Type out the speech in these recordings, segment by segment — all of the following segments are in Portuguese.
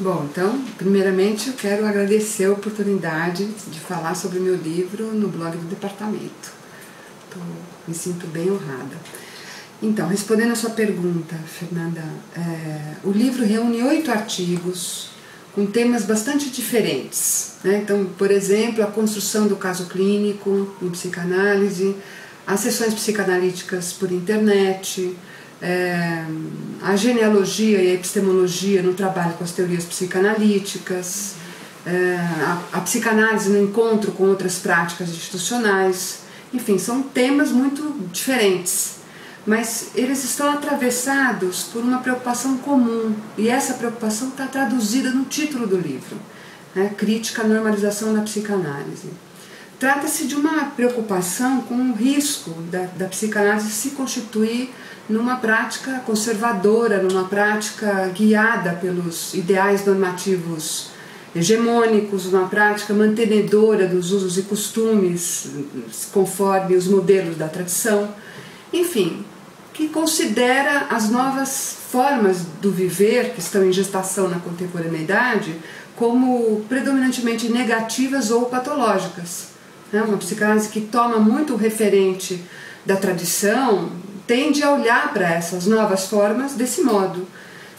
Bom, então, primeiramente eu quero agradecer a oportunidade de falar sobre o meu livro no blog do departamento. Me sinto bem honrada. Então, respondendo a sua pergunta, Fernanda, o livro reúne 8 artigos com temas bastante diferentes, né? Então, por exemplo, a construção do caso clínico em psicanálise, as sessões psicanalíticas por internet, a genealogia e a epistemologia no trabalho com as teorias psicanalíticas, a psicanálise no encontro com outras práticas institucionais. Enfim, são temas muito diferentes, mas eles estão atravessados por uma preocupação comum, e essa preocupação está traduzida no título do livro, né? Crítica à normalização da psicanálise. Trata-se de uma preocupação com o risco da psicanálise se constituir numa prática conservadora, numa prática guiada pelos ideais normativos hegemônicos, uma prática mantenedora dos usos e costumes conforme os modelos da tradição, enfim, que considera as novas formas do viver que estão em gestação na contemporaneidade como predominantemente negativas ou patológicas. Uma psicanálise que toma muito o referente da tradição tende a olhar para essas novas formas desse modo.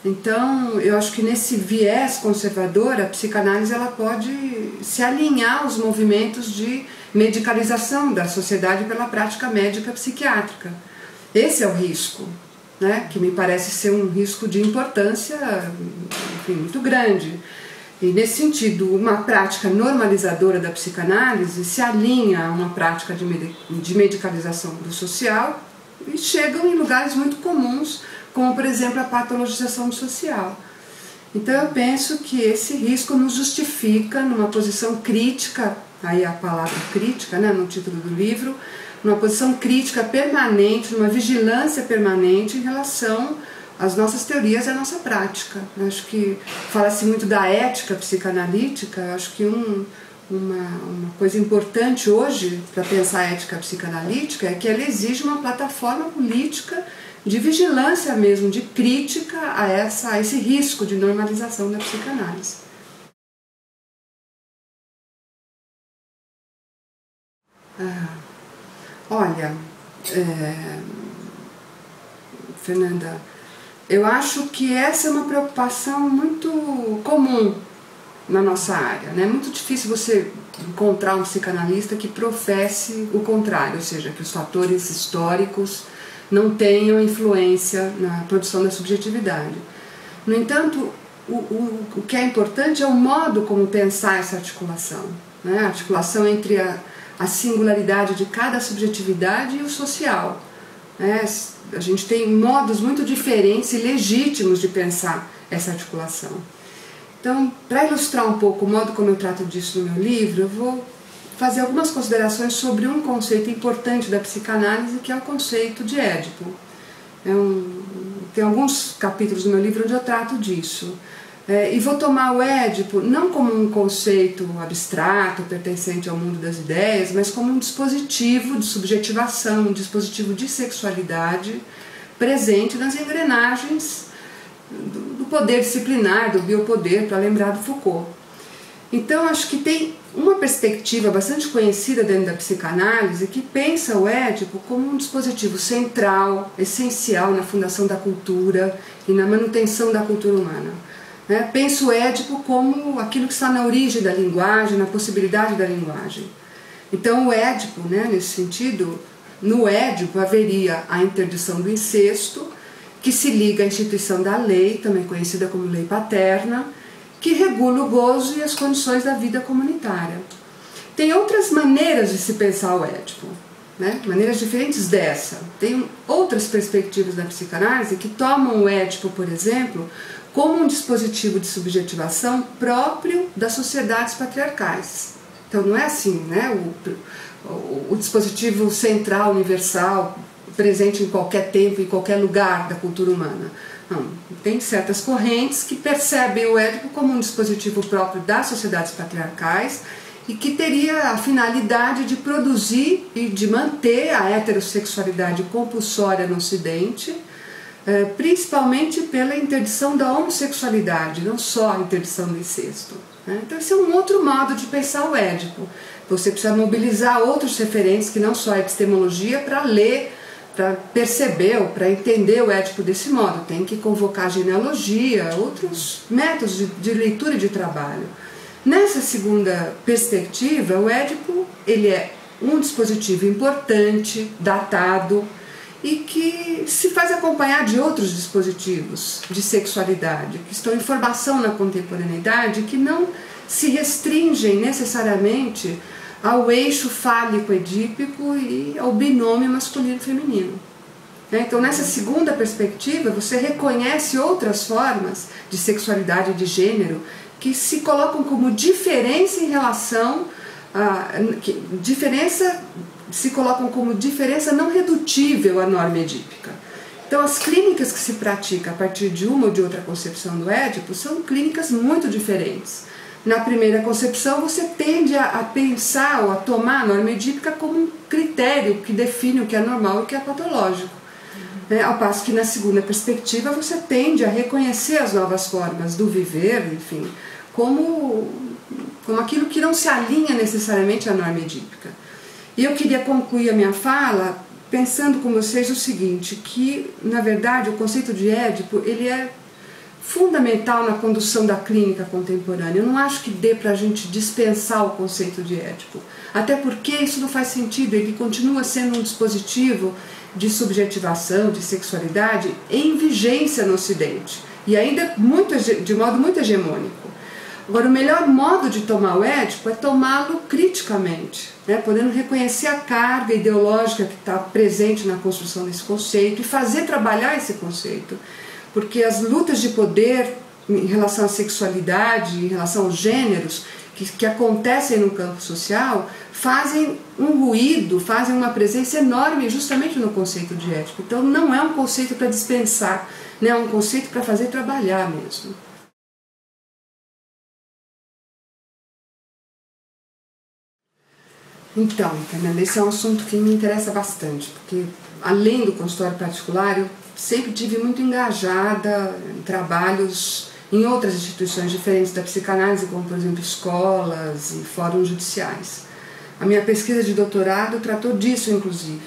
Então, eu acho que nesse viés conservador, a psicanálise ela pode se alinhar aos movimentos de medicalização da sociedade pela prática médica psiquiátrica. Esse é o risco, né, que me parece ser um risco de importância, enfim, muito grande. E nesse sentido, uma prática normalizadora da psicanálise se alinha a uma prática de medicalização do social e chegam em lugares muito comuns, como por exemplo a patologização do social. Então eu penso que esse risco nos justifica numa posição crítica, aí a palavra crítica, né, no título do livro, numa posição crítica permanente, numa vigilância permanente em relação às nossas teorias e à nossa prática. Eu acho que fala-se muito da ética psicanalítica. Eu acho que uma coisa importante hoje para pensar a ética psicanalítica é que ela exige uma plataforma política de vigilância mesmo, de crítica a esse risco de normalização da psicanálise. Olha, Fernanda, eu acho que essa é uma preocupação muito comum na nossa área, né? É muito difícil você encontrar um psicanalista que professe o contrário, ou seja, que os fatores históricos não tenham influência na produção da subjetividade. No entanto, o que é importante é o modo como pensar essa articulação, né? A articulação entre a singularidade de cada subjetividade e o social, né? A gente tem modos muito diferentes e legítimos de pensar essa articulação. Então, para ilustrar um pouco o modo como eu trato disso no meu livro, eu vou fazer algumas considerações sobre um conceito importante da psicanálise, que é o conceito de Édipo. Tem alguns capítulos do meu livro onde eu trato disso. E vou tomar o Édipo não como um conceito abstrato, pertencente ao mundo das ideias, mas como um dispositivo de subjetivação, um dispositivo de sexualidade presente nas engrenagens do poder disciplinar, do biopoder, para lembrar do Foucault. Então, acho que tem uma perspectiva bastante conhecida dentro da psicanálise que pensa o Édipo como um dispositivo central, essencial na fundação da cultura e na manutenção da cultura humana. Penso o Édipo como aquilo que está na origem da linguagem, na possibilidade da linguagem. Então o Édipo, nesse sentido, no Édipo haveria a interdição do incesto, que se liga à instituição da lei, também conhecida como lei paterna, que regula o gozo e as condições da vida comunitária. Tem outras maneiras de se pensar o Édipo, maneiras diferentes dessa. Tem outras perspectivas da psicanálise que tomam o Édipo, por exemplo, como um dispositivo de subjetivação próprio das sociedades patriarcais. Então não é assim, o dispositivo central, universal, presente em qualquer tempo, em qualquer lugar da cultura humana. Não, tem certas correntes que percebem o Édipo como um dispositivo próprio das sociedades patriarcais e que teria a finalidade de produzir e de manter a heterossexualidade compulsória no Ocidente, principalmente pela interdição da homossexualidade, não só a interdição do incesto. Então esse é um outro modo de pensar o Édipo. Você precisa mobilizar outros referentes que não só a epistemologia para ler, para perceber ou para entender o Édipo desse modo. Tem que convocar a genealogia, outros métodos de leitura e de trabalho. Nessa segunda perspectiva, o Édipo ele é um dispositivo importante, datado, e que se faz acompanhar de outros dispositivos de sexualidade, que estão em formação na contemporaneidade, que não se restringem necessariamente ao eixo fálico-edípico e ao binômio masculino-feminino. Então, nessa segunda perspectiva, você reconhece outras formas de sexualidade e de gênero que se colocam como diferença em relação se colocam como diferença não redutível à norma edípica. Então, as clínicas que se praticam a partir de uma ou de outra concepção do Édipo são clínicas muito diferentes. Na primeira concepção, você tende a pensar ou a tomar a norma edípica como um critério que define o que é normal e o que é patológico. Ao passo que na segunda perspectiva, você tende a reconhecer as novas formas do viver, enfim, como aquilo que não se alinha necessariamente à norma edípica. E eu queria concluir a minha fala pensando com vocês o seguinte, que, na verdade, o conceito de Édipo, ele é fundamental na condução da clínica contemporânea. Eu não acho que dê para a gente dispensar o conceito de Édipo, até porque isso não faz sentido, ele continua sendo um dispositivo de subjetivação, de sexualidade em vigência no Ocidente, e ainda de modo muito hegemônico. Agora, o melhor modo de tomar o Édipo é tomá-lo criticamente, podendo reconhecer a carga ideológica que está presente na construção desse conceito e fazer trabalhar esse conceito. Porque as lutas de poder em relação à sexualidade, em relação aos gêneros, que acontecem no campo social, fazem um ruído, fazem uma presença enorme justamente no conceito de Édipo. Então não é um conceito para dispensar, é um conceito para fazer trabalhar mesmo. Então, Fernanda, esse é um assunto que me interessa bastante, porque além do consultório particular, eu sempre tive muito engajada em trabalhos em outras instituições diferentes da psicanálise, como por exemplo escolas e fóruns judiciais. A minha pesquisa de doutorado tratou disso, inclusive,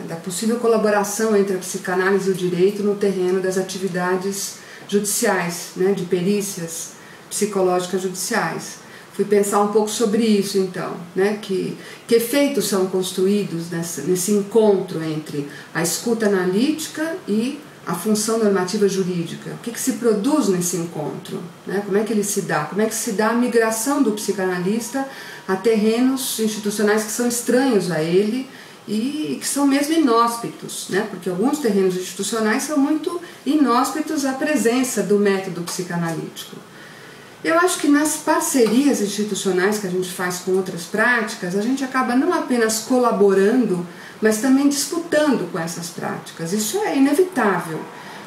da possível colaboração entre a psicanálise e o direito no terreno das atividades judiciais, de perícias psicológicas judiciais. Fui pensar um pouco sobre isso, então, que efeitos são construídos nesse encontro entre a escuta analítica e a função normativa jurídica. O que se produz nesse encontro? Como é que ele se dá? Como é que se dá a migração do psicanalista a terrenos institucionais que são estranhos a ele e que são mesmo inóspitos, porque alguns terrenos institucionais são muito inóspitos à presença do método psicanalítico. Eu acho que nas parcerias institucionais que a gente faz com outras práticas, a gente acaba não apenas colaborando, mas também disputando com essas práticas. Isso é inevitável,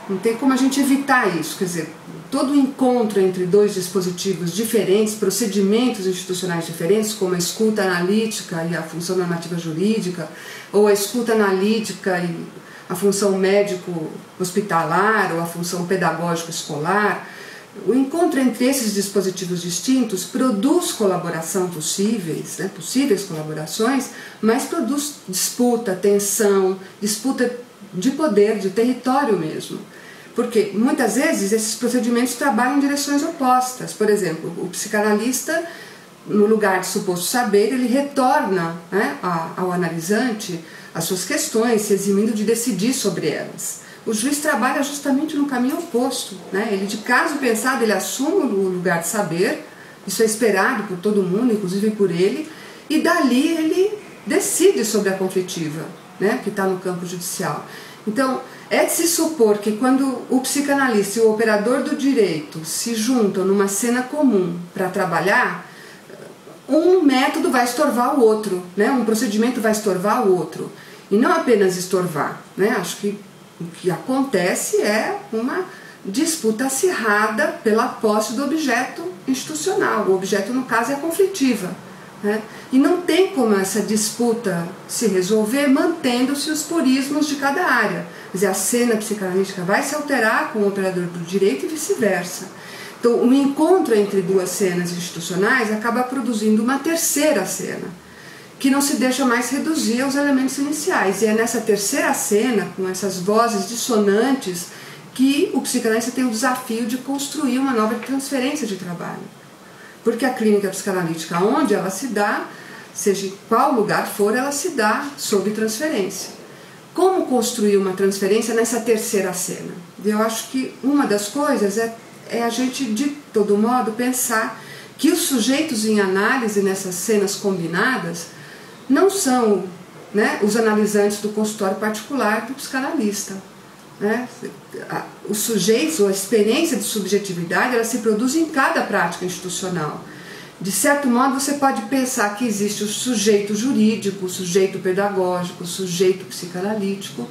não tem como a gente evitar isso. Quer dizer, todo encontro entre dois dispositivos diferentes, procedimentos institucionais diferentes, como a escuta analítica e a função normativa jurídica, ou a escuta analítica e a função médico-hospitalar, ou a função pedagógico-escolar. O encontro entre esses dispositivos distintos produz colaboração possíveis colaborações, mas produz disputa, tensão, disputa de poder, de território mesmo. Porque muitas vezes esses procedimentos trabalham em direções opostas. Por exemplo, o psicanalista, no lugar de suposto saber, ele retorna ao analisante as suas questões, se eximindo de decidir sobre elas. O juiz trabalha justamente no caminho oposto, Ele, de caso pensado, ele assume o lugar de saber, isso é esperado por todo mundo, inclusive por ele, e dali ele decide sobre a conflitiva, que está no campo judicial. Então, é de se supor que quando o psicanalista e o operador do direito se juntam numa cena comum para trabalhar, um método vai estorvar o outro, um procedimento vai estorvar o outro. E não apenas estorvar, Acho que o que acontece é uma disputa acirrada pela posse do objeto institucional. O objeto, no caso, é a conflitiva. né? E não tem como essa disputa se resolver mantendo-se os purismos de cada área. Quer dizer, a cena psicanalítica vai se alterar com o operador do direito e vice-versa. Então, o encontro entre duas cenas institucionais acaba produzindo uma terceira cena, que não se deixa mais reduzir aos elementos iniciais. E é nessa terceira cena, com essas vozes dissonantes, que o psicanalista tem o desafio de construir uma nova transferência de trabalho. Porque a clínica psicanalítica, onde ela se dá, seja em qual lugar for, ela se dá sob transferência. Como construir uma transferência nessa terceira cena? Eu acho que uma das coisas é a gente, de todo modo, pensar que os sujeitos em análise nessas cenas combinadas não são, né, os analisantes do consultório particular do psicanalista. Né? Os sujeitos, ou a experiência de subjetividade, ela se produz em cada prática institucional. De certo modo, você pode pensar que existe o sujeito jurídico, o sujeito pedagógico, o sujeito psicanalítico,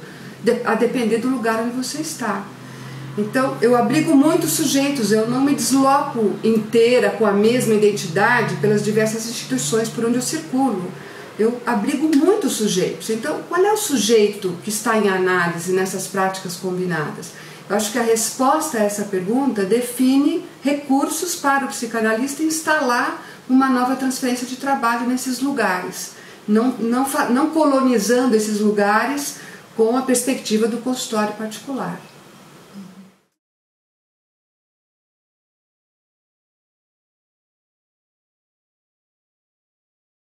a depender do lugar onde você está. Então, eu abrigo muitos sujeitos, eu não me desloco inteira com a mesma identidade pelas diversas instituições por onde eu circulo. Eu abrigo muitos sujeitos. Então, qual é o sujeito que está em análise nessas práticas combinadas? Eu acho que a resposta a essa pergunta define recursos para o psicanalista instalar uma nova transferência de trabalho nesses lugares, não colonizando esses lugares com a perspectiva do consultório particular.